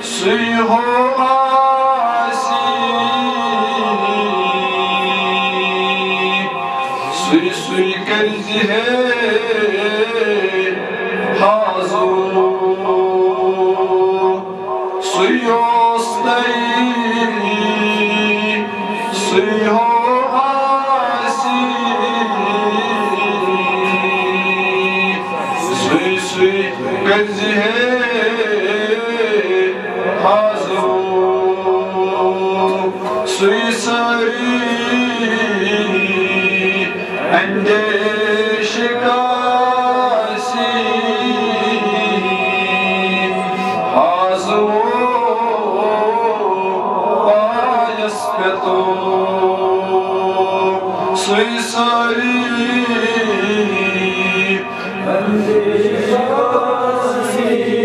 سوی ہو آسی سوی سوی کرزی ہے حاضر سوی سوی ہو آسی سوی سوی کرزی ہے حاضر سوی ساری اندیش کاسی حاضر پایس پتو سوی ساری اندیش کاسی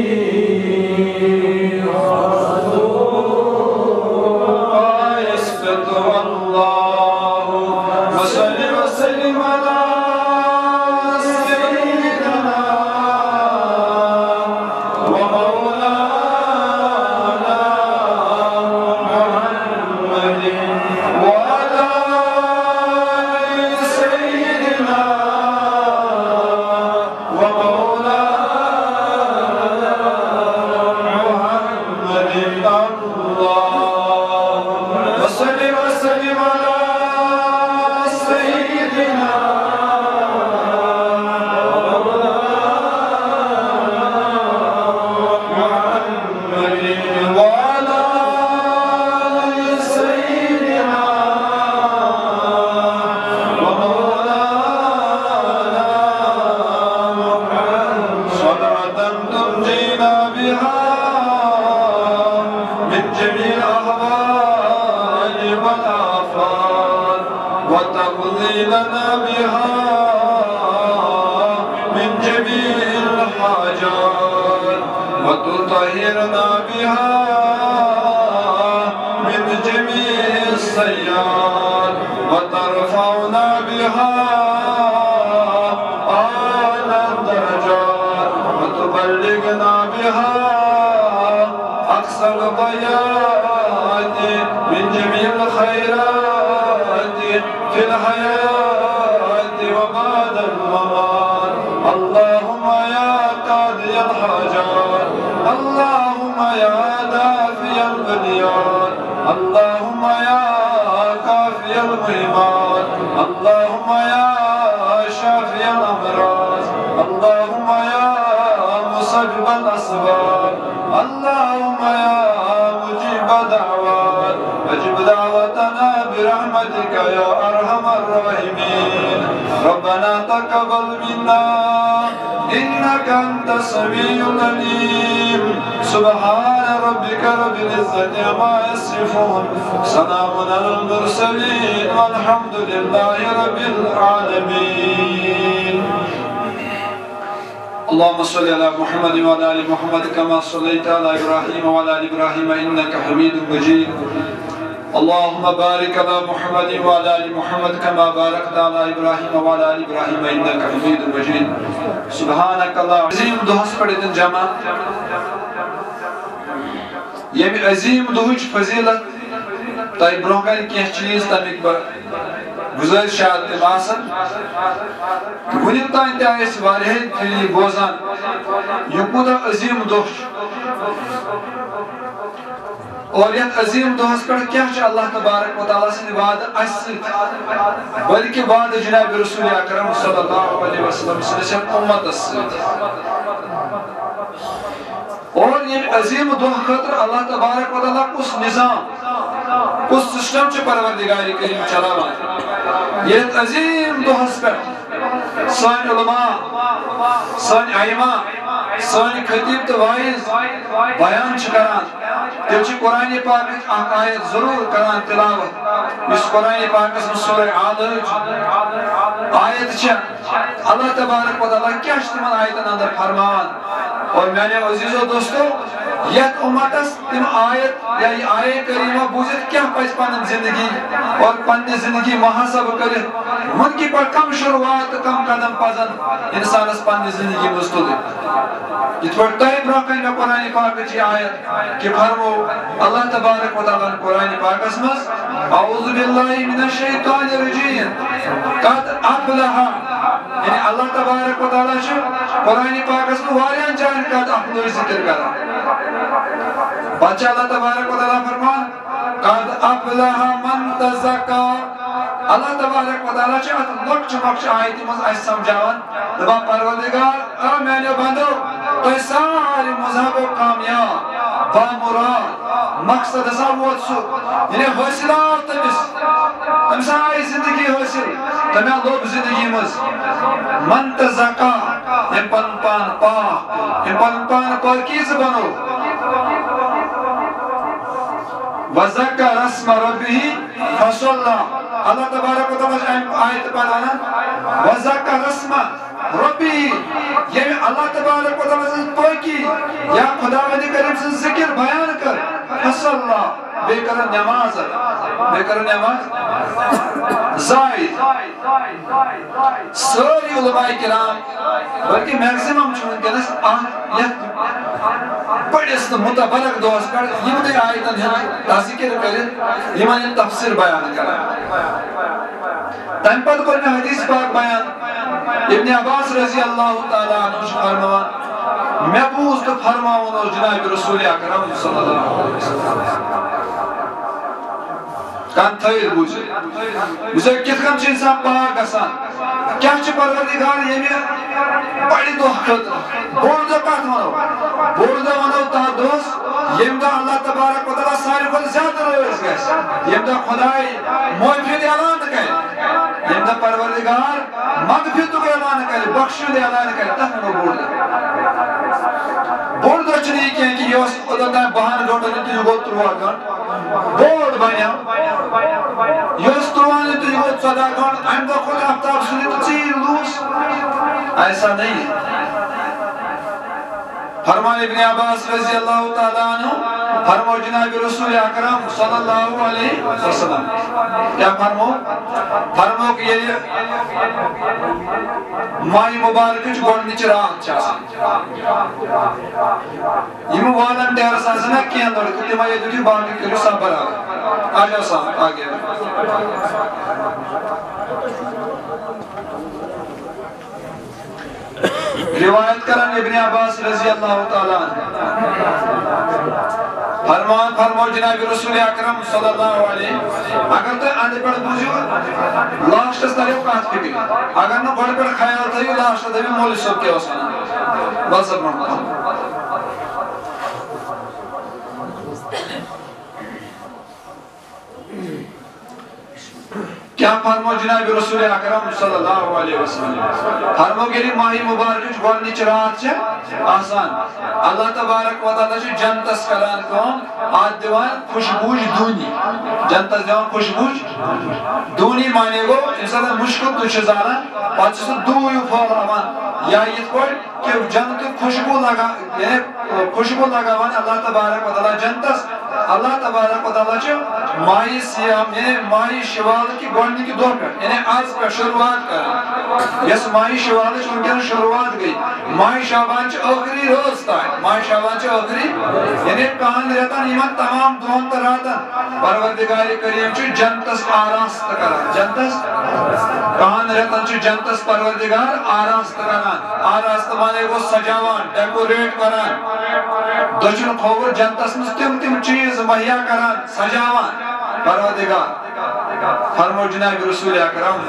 وتقضي لنا بها من جميع الحاجات وتطهرنا بها من جميع السيئات وترفعنا بها أعلى الدرجات وتبلغنا بها أقصى الغايات من جميع الخيرات في الحياة وبعد الممات اللهم يا قاضي الحاجات اللهم يا دافي البليات اللهم يا كافي المهمات اللهم يا شافي الأمراض اللهم يا مسبب الأسباب اللهم يا مجيب دعوات أجب دعوتنا برحمتك يا أرحم الراحمين ربنا تقبل منا إنك أنت السميع العليم سبحان ربك رب العزة عما يصفون سلام على المرسلين والحمد لله رب العالمين اللهم صل على محمد وعلى آل محمد كما صليت على إبراهيم وعلى آل إبراهيم إنك حميد مجيد اللهم بارك على محمد وعلى آل محمد كما باركت على إبراهيم وعلى آل إبراهيم إنك حميد مجيد سبحانك اللهم عظيم دعاء پڑھن جمع یہ عظیم دعاء فضیلت تائی برونکر کی چیز تمیک گزارشات تماسن ونیک تان تیس واریہن پھری بوزان یہ کوتا عظیم دعاء اور یہ عظیم دعاء پر کیا چھ اللہ تبارک و تعالی سے وعدہ اس بلکہ وعدہ جناب رسول اکرم صلی اللہ علیہ وسلم سے امت اس اور یہ عظیم دعاء خاطر اللہ تبارک و تعالی اس نظام اس سسٹم چھ پروردگار کریم چلاوان یہ عظیم دعاء پر سان علماء سان ائمہ سان خطیب تو وائز بیان چھ کران تم چھ قرآن پاک آیت ضرور کران تلاوت اس قرآن پاک اس سورہ عادل آیت چھ اللہ تبارک و تعالی کیا تمن آیتن اندر فرمان اور میں نے عزیزو دوستو یت امتس تم آیت یا یہ آیت کریمہ بوزت کیا پس پانن زندگی اور پنی زندگی محاسب کرے من کی پر کم شروعات کم قدم پزن انسان اس پنی زندگی مستدی يتوقع طيب راقين میں قرآن پاک کی آیت کہ فرمو اللہ تبارک و تعالیٰ قرآن پاک اسمس اعوذ باللہ من الشیطان الرجیم قد افلح یعنی اللہ تبارک و تعالیٰ چھو قرآن پاک اسم واریان جان قد افلح ذکر کرا بچہ اللہ تبارک و تعالیٰ فرمان قد افلح من تزکا اللہ تبارک و تعالیٰ چھو لکچ مکچ آیتی مز ایس سمجھاون دبا پروردگار میں نے بندو تو سارے مذہب و کامیاب بامراد مقصد ایسا ووت سو یعنی حاصل آو تمس آئی زندگی حاصل تمہیں لوب زندگی مز من تزکا یم پن پان پاک یم پن پان پاکیز بنو وذکر اسم ربہ فصلی اللہ تبارک و تعالیٰ آیت پڑھانا وذکر اسم ربی یہ اللہ تبارک و تعالیٰ سے پاکی یا خداوند کریم سے ذکر بیان کر فصلی بے کرن نماز بے کرن نماز زائد ساری علماء کرام بلکہ میکسیمم چھوڑن کے نس بڑیست متبرک دوست کر یمن آیتن تذکر کریں یمن تفسیر بیان کریں تم پت کو میں حدیث پاک بیان ابن عباس رضی اللہ تعالیٰ عنہ فرماوان میں پوز تو فرماون جناب رسول اکرم صلی اللہ علیہ وسلم کان تھیر بوجھے مجھے کت کم چھ انسان پاک گسان کیا چھ پروردگار یہ میں بڑی دو خطر بوڑ دو کات منو تا دوست یم دا اللہ تبارک و تعالیٰ ساری خود زیادہ روز گیس یم دا خدای موفید اعلان کرے یم دا پروردگار مغفرت کو اعلان کرے بخشش اعلان کرے تک منو بوڑ دو چنی کہ یہ خدا دا بہان گھنٹوں نے تجھے گو تروا گھنٹ بوڑ بنیا یہ تروانی تجھے گو صدا گھنٹ ایم دا خود افتاب سنی تو چیر لوس ایسا نہیں فرمان ابن عباس رضی اللہ تعالیٰ عنہ فرمو جناب رسول اکرم صلی اللہ علیہ وسلم کیا فرمو کہ یہ مائی مبارکچ گوڑ نچ رات چاہسان یہ والنٹیر سانسنا کیا اندر کتی مائی دوٹی باقی کلو سب برا آجا سام آگے روایت کرن ابن عباس رضی اللہ تعالیٰ فرمو جناب رسول اکرم صلی اللہ علیہ اگر تو اندر پر بوجھو لاشت اس طرح کات فکری اگر نو بڑھ پر خیال تھا یہ لاشت تھا بھی مولی سب کے وسانا بس اب مرمتا کیا فرمو جناب رسول اکرم صلی اللہ علیہ وسلم فرمو کے لئے ماہی مبارک گوڑنی چرات چھے آسان اللہ تبارک و تعالیٰ چھے جنتس کران کون آج دیوان خوشبوش دونی جنتس دیوان خوشبوش دونی مانے گو انسان مشکل تو چیزانا پاچھے سے دویو پھول آمان یا یہ کوئی کہ جنت خوشبو لگا یعنی خوشبو لگاوان اللہ تبارک و تعالیٰ جنتس اللہ تبارک و تعالیٰ چھے ماہی سیام یعنی ماہی شوال کی گوڑنی کی دور پر یعنی آج پر شروعات کریں یس ماہی شوال چھے انکہ شروعات گئی ماہی شعبان چھے آخری روز تا ہے ماہی شعبان چھے آخری یعنی کہاں رہتا نیمان تمام دون تراتا پروردگاری کریم چھے جنتس آراست کرا جنتس کہاں رہتا چھے جنتس پروردگار آراست کرا آراست مانے کو سجاوان ڈیکوریٹ کران دجن خوور جنتس مستم چیز مہیا کران سجاوان پروردگار فرمو جناب رسول اکرم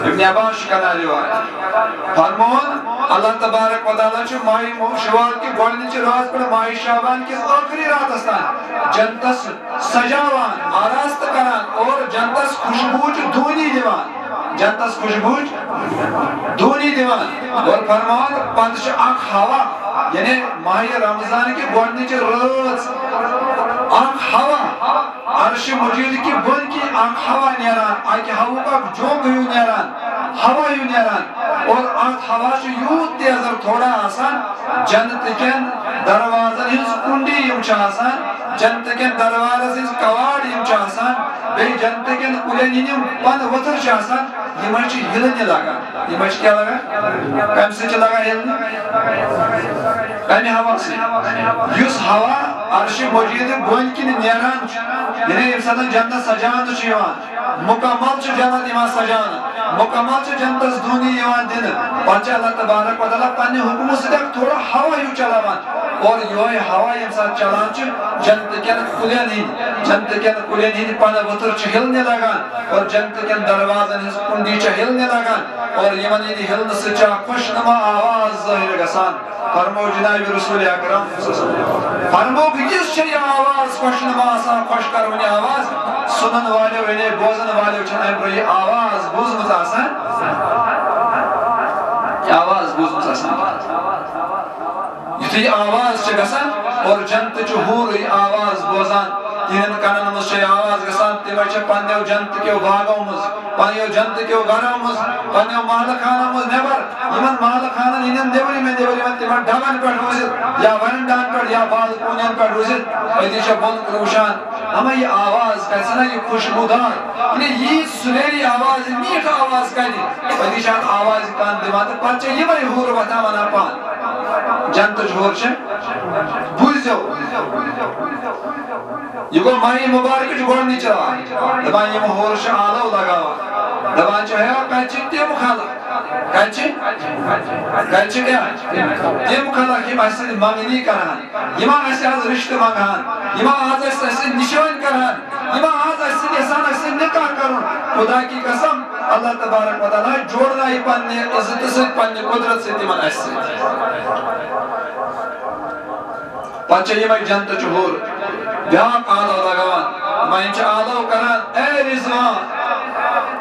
ابن عباس کنا روایت فرمون اللہ تبارک و تعالیٰ چھو ماہی شوال کی گوڑنی چھے راز پر ماہی شعبان کی آخری رات استان جنتس سجاوان آراست کران اور جنتس خوشبوچ دھونی دیوان جنتس خوشبوچ دھونی دیوان اور فرمون پندش آنکھ ہوا یعنی ماہی رمضان کی گوڑنی چھے راز آنکھ ہوا عرش مجید کی بن کی آنکھ ہوا نیران آنکھ ہوا کا جوگ یوں نیران ہوا یوں نیران اور آنکھ ہوا سے یوں تیزر تھوڑا آسان جنت کن دروازن ہنس کنڈی یوں چاہسان جنت کن دروازن ہنس کواڑ یوں چاہسان بے جنت کن کلین یوں پن وطر چاہسان یہ مجھے ہلنے لگا یہ مجھے کیا لگا کم سے چلا گا ہلنے امی ہوا سے یس ہوا عرش مجید بون کن نیران یعنی یم ساتن جنت سجان مکمل جنت یوان سجان مکمل جنتس دونی یوان دن پچہ اللہ تبارک و تعالیٰ پنہ حکم سے تھوڑا ہوا ہیو چلاوان اور یہ ہوا یم سات چلان جنت کن کلین ہند پن وتر ہلنے لگان اور جنت کن دروازن ہز کنڈی ہلنے لگان اور یمن ہند ہلن سچ خوشنما آواز ظاہر گسان فرمو جناب رسول اکرم فرمو یس یہ آواز خوشنما آسان خوش کرونی آواز سنن والے یعنی بوزن والے چھن یہ آواز بوزمت آسان آواز بوزمت آسان یہ آواز گسان اور جنت حور یہ آواز بوزان تین کنن مز آواز گسان تمے پنو جنت کیو باغو مز پنو جنت کیو گرو مز پنو محل خانہ مز نبر یمن محل خانن ہند نیبر من تم ڈبن پہ روزت یا ورنڈان پہ یا بالکونین پہ روزت اتنی بن کروشان ہمیں یہ آواز کیسا یہ خوشبودار یہ سنہری آواز میٹھ آواز کدی اتنی آواز کان دان تو پہ یہ ہور وتان ونان پان جنت ہور بوزو یہ گو ماہی مبارک گۄڈنِچ چلاوان دپان یم ہور آلو لگاوان دپان ہے کتہِ تِم خلق کتہِ کیا تِم خلق یم اسہِ سۭتۍ منگنی کران یم اسہِ آز رشتہٕ منگان یم آز اسہِ سۭتۍ نشٲنۍ کران یم آز اسہِ سۭتۍ یژھان اسہِ سۭتۍ نکاح کرُن خدا کی قسم اللہ تبارک و تعالیٰ جوڑنایہِ پننہِ عزتہٕ سۭتۍ پننہِ قدرت سۭتۍ تِمن اسہِ سۭتۍ پتہ یہ جنت ہور بیاکھ آلو لگوان دپان آلو کران اے رضوان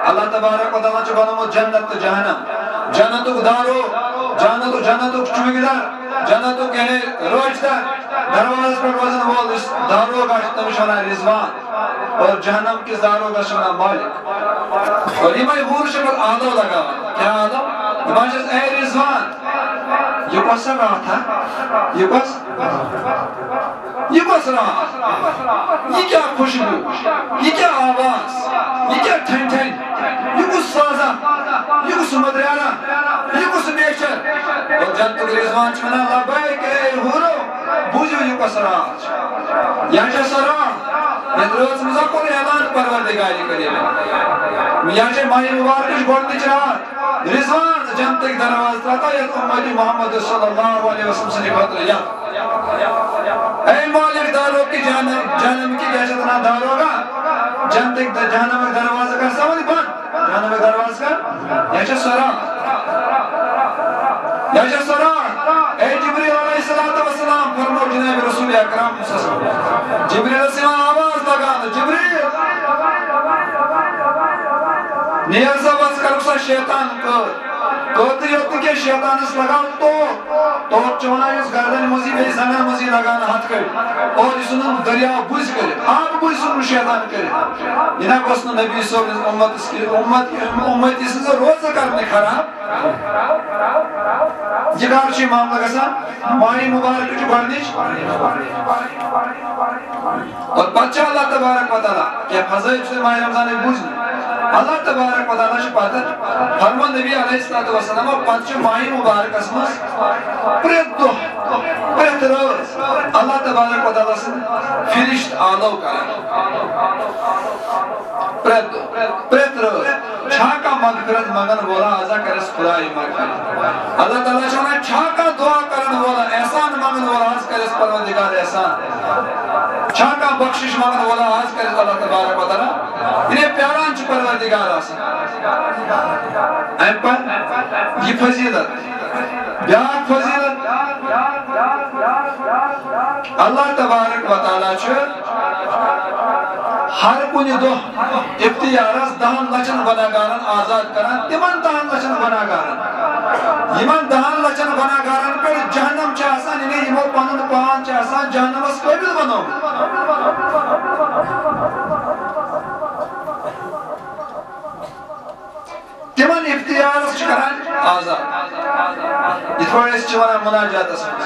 اللہ تبارک و تعالیٰ بنومت جنت تو جہنم جنتک دارو جنتک چوکیدار جنتک یعنی روزدار دروازس پہ روزن وول داروغ تمس ونان رضوان اور جہنم کس داروغس ونان مالک اور یہ ہور آلو لگوان کیا آلو دپان اے رضوان یہ کس رات ہے یہ کس رات یہ کیا خوشبو یہ کیا آواز یہ کیا ٹھن ٹھن یہ کس سازا یہ کس مدریارا یہ کس نیچر اور جنت رضوان چمنا لبیک اے ہورو بوجھو یہ کس رات یہ چا سرات یہ روز مزاقل اعلان پروردگاری کرے یہ چا ماہی مبارکش گوڑنچ رات رضوان جنت ایک دروازہ تھا یہ امتی محمد صلی اللہ علیہ وسلم سے خاطر یا اے مالک دارو کی جہنم کی کیسے دارو گا جنت ایک جہنم ایک دروازہ کا سوال بند جہنم ایک دروازہ کا یا سرا اے جبریل علیہ السلام فرمو جناب رسول اکرم صلی اللہ علیہ وسلم جبریل السلام آواز لگانا جبریل نیرزہ بس کرو شیطان کو کوتری ہوتی کہ شیطان اس لگاؤ تو چونا اس گردن مزی بے زمین مزی لگانا ہاتھ کرے اور اس انہوں دریا بوز کرے آپ بوز سنو شیطان کرے انہا کوسنو نبی صلی اللہ علیہ وسلم امت اس سے روز کرنے خراب یہ کارچی معاملہ کسا ماہی مبارک جو بڑھنیش اور بچہ اللہ تبارک و تعالیٰ کہ فضائب سے ماہی رمضان بوزنی اللہ تبارک و تعالیٰ شپاتت فرمان نبی علیہ السلام پانچ ماہی مبارک اسمس پریت روز اللہ تبارک و تعالیٰ سے فرشت آلو کریں پریت روز چھاکا مغفرت مگن بولا آزا کرس خدای مغفرت اللہ تعالیٰ شانا چھاکا دعا کرن بولا احسان مگن بولا آز کرس پروردگار احسان چھاکا بخشش مگن بولا آز کرس اللہ تبارک و تعالیٰ انہیں پیاران چھ پروردگار آسان ایم پر یہ فضیلت بیاک فضیلت اللہ تبارک و تعالیٰ چھ ہر کنی دو افتیارس دہن لچن بناگارن آزاد کرن تمن دہن لچن بناگارن یمن دہن لچن بناگارن پر جہنم چھ آسان انہیں یمو پنن پان چھ آسان جہنم اس قبل بنو تمن افتیارس چھ کرن آزاد اتوار اس چوانا مناجات اسمس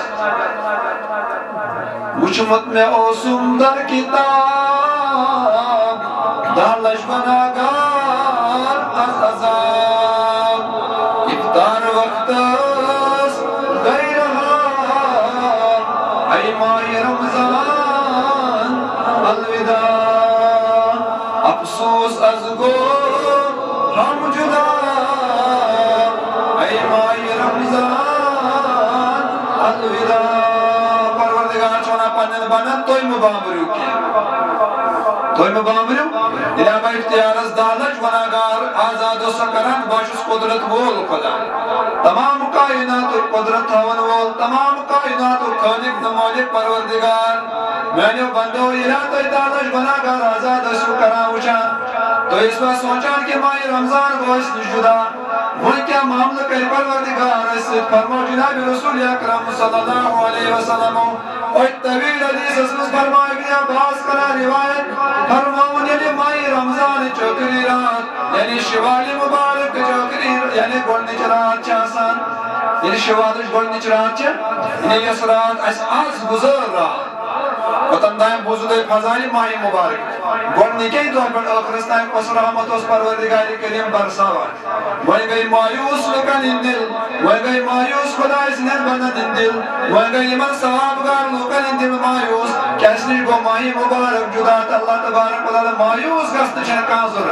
وچمت میں اوسم در کتاب دالش بناگار از عذاب افطار وقت غیر ای ماہ رمضان الوداع افسوس از گو ہم جدا ای ماہ رمضان الوداع پروردگار چونا پنن بنن توی مبامریو کی توی مبامریو دلابا اختیار از دالج وناگار آزاد و سکران باشس قدرت وول خدا تمام کائنات و قدرت ہون وول تمام کائنات و خالق نمالک پروردگار میں نے بندو الہ توی دالج وناگار آزاد و سکران وچان تو اس بات سوچان کہ ماہ رمضان گوشت نشدہ وہ کیا معاملہ کر پروردگار اس فرمو جناب رسول اکرم صلی اللہ علیہ وسلم اور طویل حدیث اسمس فرمائے ابن عباس کرا روایت فرماؤن یعنی ماہ رمضان چوکری رات یعنی شوالی مبارک چوکری یعنی گوڑنی چرات چاسان یعنی شوالش گوڑنی چرات چا یعنی اس رات اس آز گزر رات وطن دائم بوزد فضائی ماہی مبارک گوڑنی کئی دور پر آخرستائم قصر رحمت اس پروردگاری کریم برساوات وہی گئی مایوس لکن اندل وہی گئی مایوس خدا اس نیت بندن اندل وہی گئی من ثوابگار لکن اندل مایوس کیسنی کو ماہی مبارک جدات اللہ تبارک و تعالی مایوس گستشن کانزر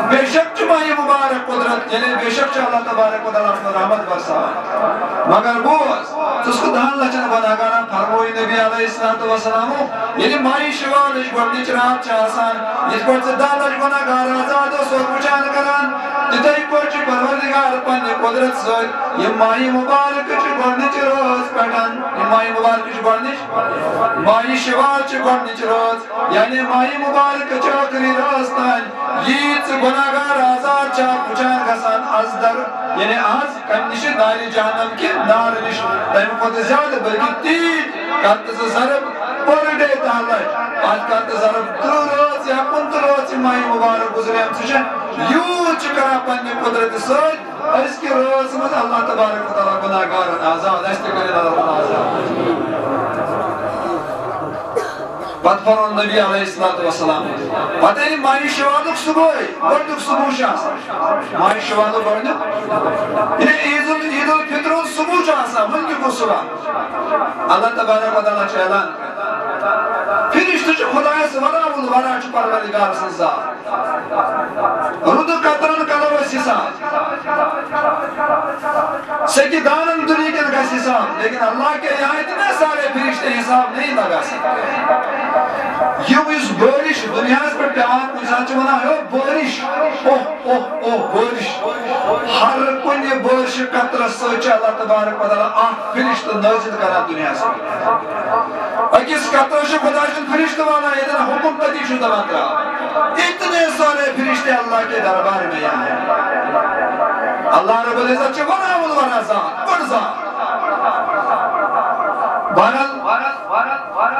بے شک چو ماہی مبارک قدرت یعنی بے شک چو اللہ تبارک و تعالی اپنا رحمت برساوات مگر بوز جس کو دھان لچن بناگانا فرموئی نبی علیہ السلام یعنی ماہی شوالش گوڑنی چرات چاسان اس پر سے دالش بناگار آزاد و سور پچان کران جتائی پوچی پروردگار پنی قدرت سوئی یہ ماہی مبارک چی گوڑنی چی روز پیٹن یہ ماہی مبارک چی گوڑنی ماہی شوال چی گوڑنی چی روز یعنی ماہی مبارک چاکری راستان یہ چی گناگار آزاد چاک پچان گسان از در یعنی آز کنیش ناری جہنم کی نار نش تیم خود زیادہ بلکہ تین کرت سے ضرب پر ڈے تحلش آج کرت ضرب درو روز یا کنت روز ماہی مبارک گزرے ہم سوچیں یوں چکرہ پنی قدرت سوچ اس کی روز مت اللہ تبارک و تعالی گناہگار آزاد استقلی اللہ آزاد پت فرون نبی علیہ السلام پتہ نہیں ماہی شوالک صبح گوڑنک صبح شاسا ماہی شوالک گوڑنک یعنی عید الفطر صبح شاسا ملکی کو صبح اللہ تبارک و تعالی اعلان فرشتہ چھ خدای سے ورا چھ پروردگار سزا رود قطرن کلو حساب سکی دانن طریقے کا حساب لیکن اللہ کے یہاں اتنے سارے فرشتے حساب نہیں لگا سکتے یہ اس بارش دنیا پر پیار پوچھا چونا ہے بارش بارش ہر کنی بارش قطرہ سوچے اللہ تبارک و تعالی آنکھ فرشتہ نازل کرا دنیا سے اکیس قطرہ سے خدا جن فرشتہ والا اتنا حکم تدی شدہ بانتا اتنے سارے فرشتے اللہ کے دربار میں یہاں ہیں اللہ رب العزت چھے ورا ذات بڑ ذات بہرحال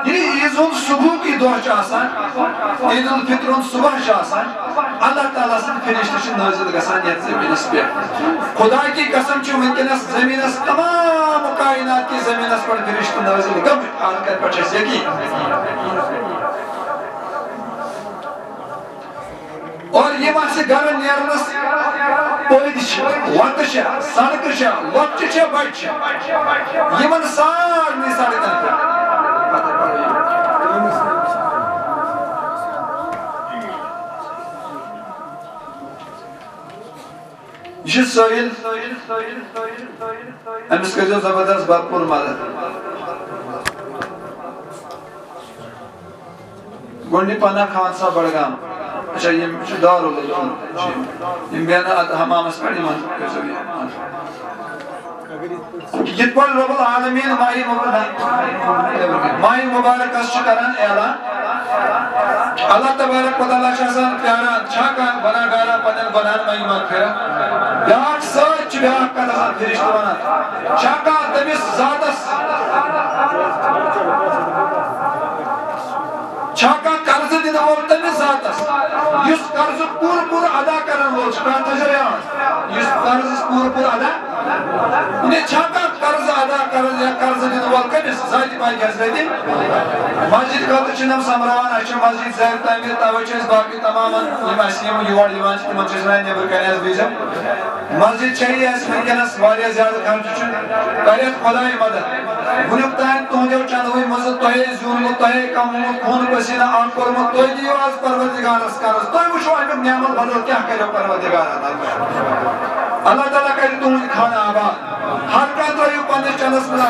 یہ عید الصبح کی دعا چاہسان عید الفطر صبح چاہسان اللہ تعالیٰ سے فرشتہ چھ نازل گسان یت زمینس پہ خدا کی قسم چھ ونکینس زمینس تمام کائنات کی زمینس پر فرشتہ نازل گم آن کر پچھے سیکی اور یہ وہاں سے گھر نیرنس پوید چھ وقت چھ سڑک چھ وقت چھ بڑھ چھ یہ من سارنی سڑکن پر یہ سوئل امس کجو زبردست بات پور مدد گونڈی پانا خان صاحب بڑگام اچھا یہ دار ہو گئی یہ بیانا حمام اس پڑی یہ پر رب العالمین ماہی مبارک اس شکران اعلان اللہ تبارک و تعالی شاہسان پیارا چھاکان بنا گارا پنل بنان ماہی مغفرہ بیاک سچ بیاک کا لحاظ فرشتہ بنا چھاکان تمیس ذاتس چھاکان قرض دینا وہ تمیس ذاتس یس قرض پور ادا کرن وہ چھکان تجریان یس قرض پور ادا Ne çakar karızı ada karızı dedi volkanız zaten pay gezledi. Masjid kaldı çinem samravan açın masjid zahir tamir tavaçız baki tamamen imasiyem yuvar liman çıktı mançızmayın ne bırkanız bizim. Masjid çayı esmin kenas variye ziyade karşı için gayret kolay madı. Bu noktadan tuğdev çanıvı mazı toye zûnlu toye kamumu konu pasina ankormu toy diyor az parvatigar askarız. Toy bu şu an niyamet badal kya kare parvatigar Allah Taala kare tuğ khana aba. Har ka toy panesh chanas mala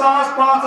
7-5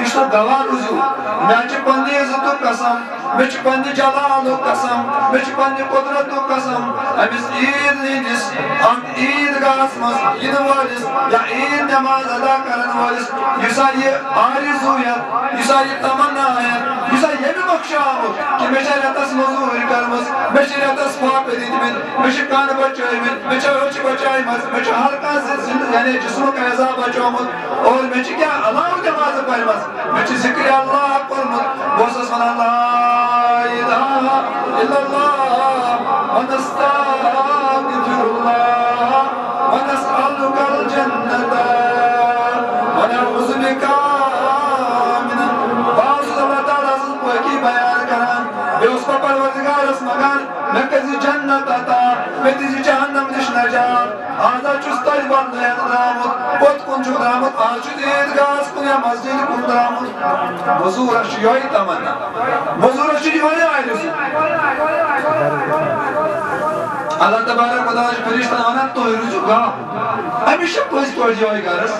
فرشتو گواہ روزو میں چھ پنی عزتو قسم میں چھ پنی جلالو قسم میں چھ پنی قدرتو قسم امس عید نیدس عید گاس مز ین والس یا عید نماز ادا کرن والس یسا یہ آرزو ہے یسا یہ تمنا ہے یسا یہ بھی بخشا ہو کہ میں چھ رتس مزور کرمس میں چھ رتس پاپ دیدمن میں چھ کان بچائمن میں چھ روچ بچائمس میں چھ حلقہ یعنی جسموں کا عذاب بچومت اور میں چھ کیا اللہ نماز پڑھمس میں چھ ذکر اللہ پڑھمت بوسس من لا الہ الا اللہ ونستغفر اللہ ونسألک الجنة ونعوذ بک من باوسط اللہ تعالیٰ سے کوئی کی بیان کران بے اس کو پروردگار اس مگان میں کسی جنت عطا میں تیزی جہنم نش نجات آزا چستائی بند ہے درامت پت کن چو درامت آجو دیدگاز کن یا مسجد کن درامت مزور اشیائی تمنا مزور اشیائی آئی رسول اللہ تبارک و تعالی فرشتہ آنا تو رجوع گا ہمیشہ پوز تو جوئی گارس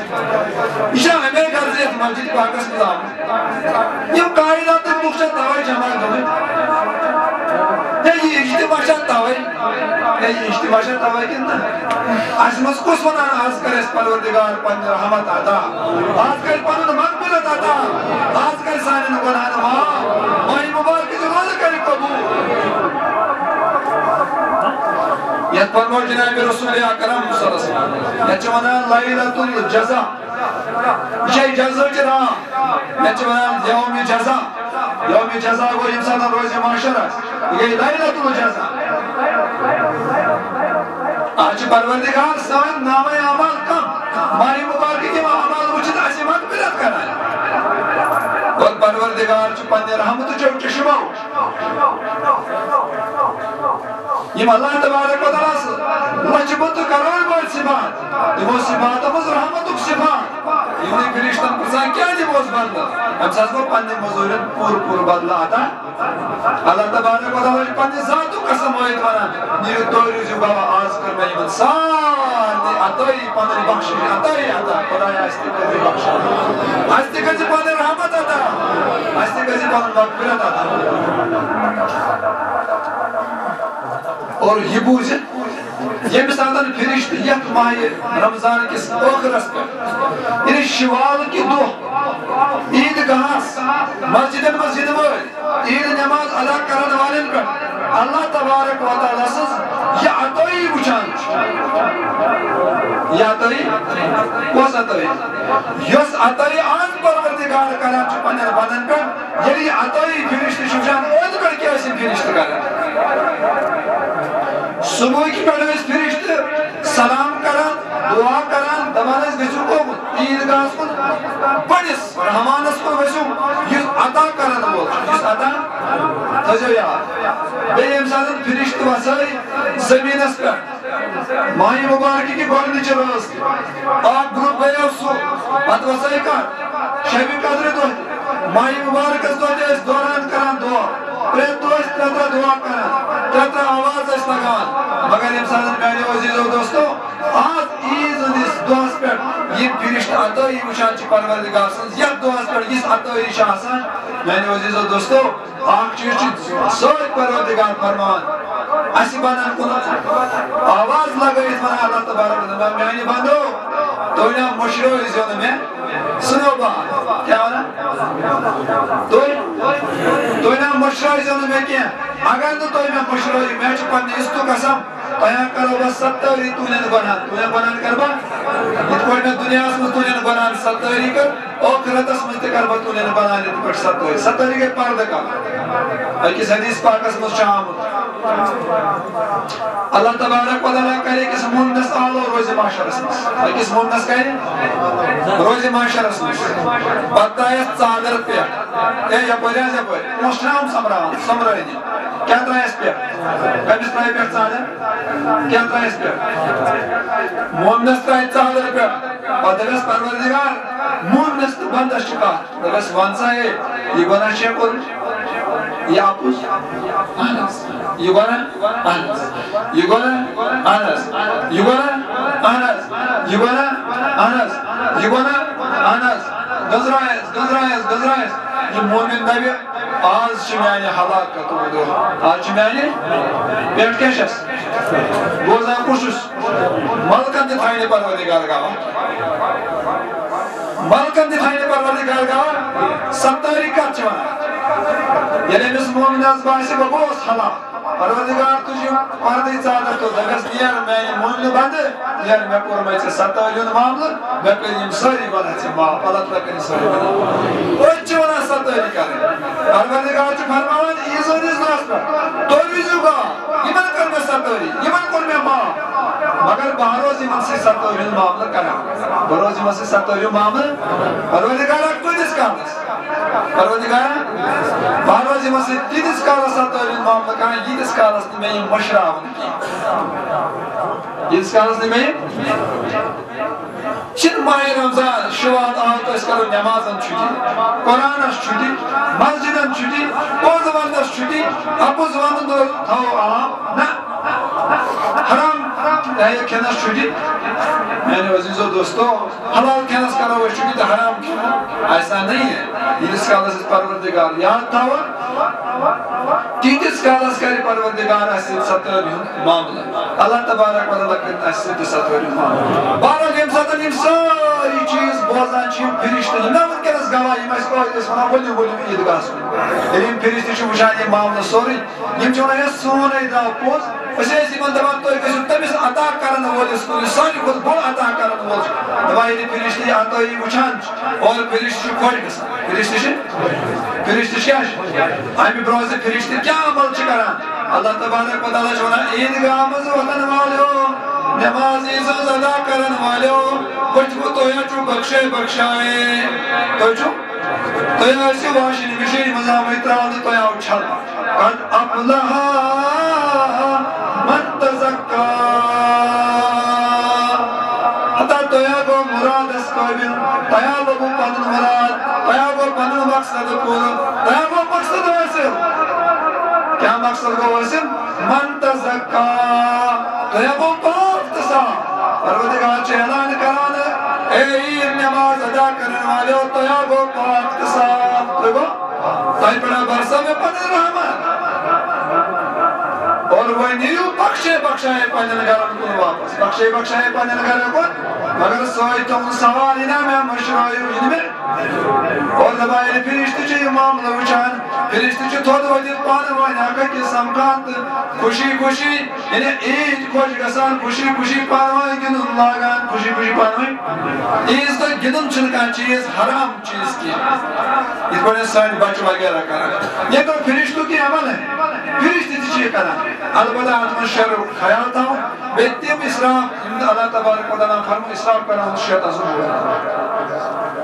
ایشا ہمیں گرزیت مسجد پاکس نظام یہ کائنات مخشہ تاوی جمع گمیں یہ اجتماعشہ تاوی یہ اجتماعشہ تاوی کنا اسمس کس ونان آز کر اس پروردگار پن رحمت آتا آز کر پن مغفرت آتا آز کر سانن گناہ مائی مبارک جو روز کری قبول یت فرمو جناب رسول اکرم صلی اللہ علیہ وسلم یت ونان لیلۃ الجزا یہ جزا چرا یت ونان یوم جزا یوم جزا کو انسان روز معاشرہ یہ لیلۃ الجزا آج پروردگار سان نام اعمال کم مائی مبارک کے اعمال وجد عظمت مغفرت کرنا اور پروردگار چ پنہ رحمت چ چشمہ یہ اللہ تبارک و تعالی سے لجبت کروڑ بار صفات وہ صفات مز رحمت صفات یہ فرشتن پرسان کیا دی بوز بندہ ہم ساز کو پنہ مزورن پور بدلا آتا اللہ تبارک و تعالی پنہ ذات قسم ہوئی توانا نیو دوری جو بابا آز کر میں من سار عطائی پنہ بخش عطائی عطا خدایا استقاضی بخش استقاضی پنہ رحمت عطا استقاضی پنہ مغفرت عطا اور یہ بوجھ یہ مثالن فرشت یک ماہ رمضان کس آخرس پر یعنی شوال کی دو عید گاہس مسجد مسجد میں عید نماز ادا کرنے والے پر اللہ تبارک و تعالی سے یہ عطائی بچان یہ عطائی کس عطائی یس عطائی آن پروردگار کران چپنر بنن پر یعنی عطائی فرشت شوشان اود پر کیا اسم فرشت کران صبح کی پہلے اس فرشت سلام کران دعا کران دمانس گسو کو عیدگاہ کو پڑس رحمانس کو گسو یہ عطا کران وہ اس عطا تھجو یاد بے امسالن فرشت وسائی زمین اس پر ماہی مبارکی کی گوڑنی چلاس آپ گروپ بے افسو بات وسائی کر شبی قدر دو ماہی مبارک اس دوران کران دعا پریت دوست تترہ دعا کران تترہ آواز اس لگان مگر امسالن میانے عزیز و دوستو آج عید اس دوست پر یہ فرشت عطائی مشان چی پروردگار سنز یک دوست پر اس عطائی شاہسان میانے عزیز و دوستو آنکھ چیز چیز سوئی پروردگار فرمان ایسی بانان کنا آواز لگایت منا اللہ تبارک و میانے باندو تو انہا مشروع ازیون میں سنو با کیا ہونا تو انہا مشروع ازیون میں کیا اگر تو انہا مشروع میں چپن اس تو قسم تیاں کرو بس ستوری تو انہیں بنان کربا ات کوئی میں دنیا اس میں تو انہیں بنان ستوری کر آخرت اس میں کربا تو انہیں بنان ات کوئی ستوری کے پرد کا ایک حدیث پاک اس میں شام اللہ تبارک و تعالی کرے کس مونس آلو روز معاشر اسمس کس مونس کرے روز معاشر اسمس بتایت صادر پیا اے یا پریا جا پر مشرام سمرائی دی کیا ترائیس پیا کمیس ترائی پیا صادر کیا ترائیس پیا مونس ترائی صادر پیا اور دویس پروردگار مونس بندش چکا دویس وانسا ہے یہ گونا شیکل یہ آپوس آنس یہ گونا آنس یہ گونا آنس یہ گونا آنس یہ گونا آنس یہ گونا آنس نظر آئے gızrayız. یہ مومن نبی آز چھ میانی حلاکت ودو آز چھ میانی پیٹ کیشس گوزان کشس ملکن دی تھائنے پروردگار گاوا ملکن دی تھائنے پروردگار گاوا ستاری کت چھ وانا یعنی مس مومن از باعث بگوز حلاک پروردگار تجھے پردی چادر تو دگس نیر میں مومن بند نیر میں کورمائی چھ ستاریون معامل میں کریم ساری بنا چھ ماں اللہ تعالیٰ کریم ساری بنا اوچ وانا ستاری کرے پروردگار چھ فرمان ایزون از ناس پر توی زوگا ایمن کرنے ستاری ایمن کرنے ماں مگر بہروز ایمن سے ستاریون معامل کرا بہروز ایمن سے ستاریون معامل پروردگار کوئی دس کامس پروردگار بہروز ایمن سے تیدس کالا ستاریون معامل کرا یدس کالس میں مشراون کی یدس کالس میں چن ماہ رمضان شوال آت اس کرو نمازن چھٹی قرآن چھٹی مسجدن چھٹی پوزوان چھٹی اپوزوان دو تھو عام نا حرام کھینس چھٹی میں نے عزیزو دوستو حلال کھینس کرو وہ چھٹی تو حرام کھینا ایسا نہیں ہے یدس کالس پروردگار یاد تھو تیتس کالس کری پروردگار اسید ستوریون معاملہ اللہ تبارک و تعالیٰ کرت اسید ستوریون معاملہ بارک یم ستن یم ساری چیز بوزان چیم پھرشتہ نا ونکس گواہی مس کوئیس ونا ولو عیدگاہس کن یم پھرشتہ چھ وچھان یم معاملہ سوری یم چھ ونان سونے درٛاو پوٚز أسۍ ٲسۍ یِمن دپان تُہۍ گٔژھِو تٔمِس عطا کرن وٲلِس کُن یُس سانہِ کھۄتہٕ بوٚڑ عطا کرن وول چھُ دپان ییٚلہِ پھرشتہ یہِ عطٲیی وٕچھان چھِ اور پھرشتہ چھُ خۄش گژھان پھرشتہ کیٛاہ چھِ امہِ برونٛہہ زِ پھرشتہ کیٛاہ عمل چھِ کران اللہ تبارک و تعالیٰ چھُ ونان عیٖدگاہ منٛز واتن والیو نماز عیٖذ ادا کرن والیو بٔٹھوٕ تُہۍ چھُو بخشائے تُہۍ چھُو تُہۍ ٲسِو واشِنگ مِشیٖن منٛز آمٕتۍ ترٛاونہٕ تۄہہِ آو چھلنہٕ قد افلح من تزکا حتی تۄہہِ گوٚو مُرادس قٲبِل تۄہہِ لوٚگوُ پنُن مُراد تۄہہِ گوٚو پنُن مقصد پوٗرٕ تۄہہِ گوٚو مقصد حٲصِل کیٛاہ مقصد گوٚو حٲصِل من تزکا تۄہہِ گوٚو پاک تہٕ صاف پروردگار چھُ اعلان کران اے عیٖد نماز ادا کرن والیو تۄہہِ گوٚو پاک تہٕ صاف تۄہہِ گوٚو تۄہہِ پٮ۪ٹھ برسو مےٚ پنٕنۍ رحمت اور وہ نیو بخشے بخشائے پنن گرن کن واپس بخشے بخشائے پنن گرن کن مگر سوئی تم سوال ہی نہ میں مشرائیو ان میں اور دبائے پھرشتہ چھ معاملہ وچھان پھرشتہ چھ تھوڑ ودیت پان وان آقا کی سمکان خوشی خوشی یعنی عید خوش گسان خوشی خوشی پان وان گنن لاگان خوشی خوشی پان وان عید تو گنن چھن کان چیز حرام چیز کی یہ پڑھے سائن بچ وغیرہ کرا یہ تو پھرشتوں کی عمل ہے پھرشتہ چھ کرا البتہ آتما شر خیال تھا بیتیم اسراف اللہ تبارک و تعالیٰ فرمو اسراف کرنا شیطان ضرور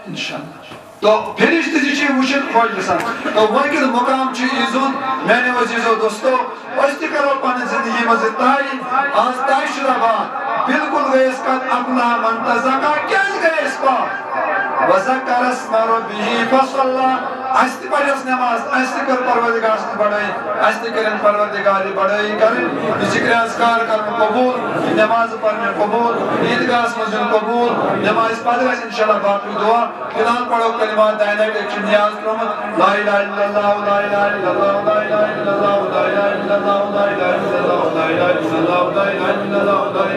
انشاءاللہ تو پھرشتہ چھ وچھن خوش گژھان تو وٕنکیٚن مقام چھ عیٖذُن میانیو عزیزو دوستو أسۍ تہِ کرو پنٕنۍ زندگی منٛز طے آز طے شُدہ بات بالکل گٔے أسۍ قد افلح من تزکا کیٛازِ گٔے أسۍ پاک وذکر اسم ربہ فصلی اس تہِ پڑھٮ۪س نماز اس تہِ کٔر پروردگار سٕنٛز بڑٲے اس تہِ کٔرِنۍ پروردگارٕچ بڑٲے کرٕنۍ یہِ ذکر اذکار کرُن قبوٗل یہِ نماز پرنہِ قبوٗل عیٖدگاہس منٛز یُن قبوٗل نماز پتہٕ گژھِ انشاءاللہ باقٕے دعا فِلحال پڑھو کلمات دۄیہِ لٹہِ أکۍ چھُ نیاز ترٛوومُت لا اِلہَ اِلَّا اللہُ لا اِلہَ اِلَّا اللہُ لا اِلہَ اِلَّا اللہُ لا اِلہَ اِلَّا اللہُ لا اِلہَ اِلَّا اللہُ لا اِلہَ اِلَّا اللہُ لا اِلہَ اِلَّا اللہُ لا اِلہَ